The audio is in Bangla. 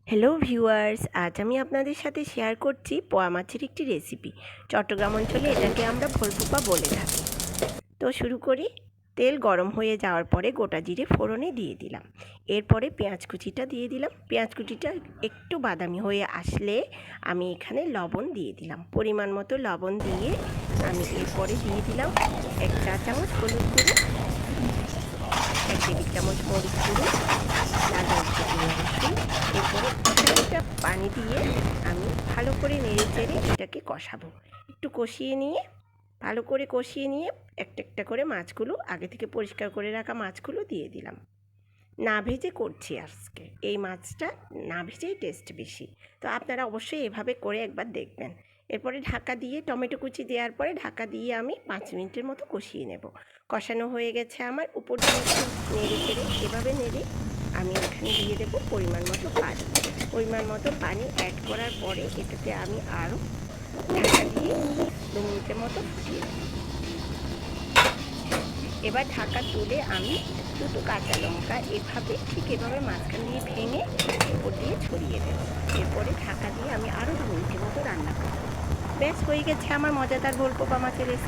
হ্যালো ভিউয়ার্স, আজ আমি আপনাদের সাথে শেয়ার করছি পোয়া মাছের একটি রেসিপি। চট্টগ্রাম অঞ্চলে এটাকে আমরা ভোলপুপা বলে থাকি। তো শুরু করি। তেল গরম হয়ে যাওয়ার পরে গোটা জিরে ফোড়নে দিয়ে দিলাম। এরপরে পেঁয়াজ কুচিটা দিয়ে দিলাম। পেঁয়াজ কুচিটা একটু বাদামি হয়ে আসলে আমি এখানে লবণ দিয়ে দিলাম। পরিমাণ মতো লবণ দিয়ে আমি এরপরে দিয়ে দিলাম 1 চা চামচ হলুদ গুঁড়ো, 1 টেবিল চামচ মরিচ গুঁড়ো, লাল মরিচ গুঁড়ো অবশ্যই। এরপরে কিছুটা পানি দিয়ে আমি ভালো করে নেড়ে চেড়ে এটাকে কষাবো। একটু কষিয়ে নিয়ে ভালো করে কষিয়ে নিয়ে একটা একটা করে মাছগুলো আগে থেকে পরিষ্কার করে রাখা মাছগুলো দিয়ে দিলাম। না ভেজে করছি আজকে এই মাছটা, না ভেজেই টেস্ট বেশি। তো আপনারা অবশ্যই এভাবে করে একবার দেখবেন। এরপরে ঢাকা দিয়ে টমেটো কুচি দেওয়ার পরে ঢাকা দিয়ে আমি 5 মিনিটের মতো কষিয়ে নেব। কষানো হয়ে গেছে আমার, উপর দিয়ে একটু নেড়ে চেড়ে এভাবে নেড়ে আমি এখানে দিয়ে দেবো পরিমাণ মতো পানি। পরিমাণ মতো পানি অ্যাড করার পরে এটাতে আমি আরও ঢাকা দিয়ে 2 মিনিটের মতো ফুটিয়ে নেব। এবার ঢাকা তুলে আমি দুটো কাঁচা লঙ্কা এভাবে মাঝখান দিয়ে ভেঙে উপর দিয়ে ছড়িয়ে দেব। এরপরে ঢাকা দিয়ে আমি আরও 2 মিনিটের মতো রান্না করব। ব্যাস হয়ে গেছে আমার মজাদার ভোলপোপা মাছের রেসিপি।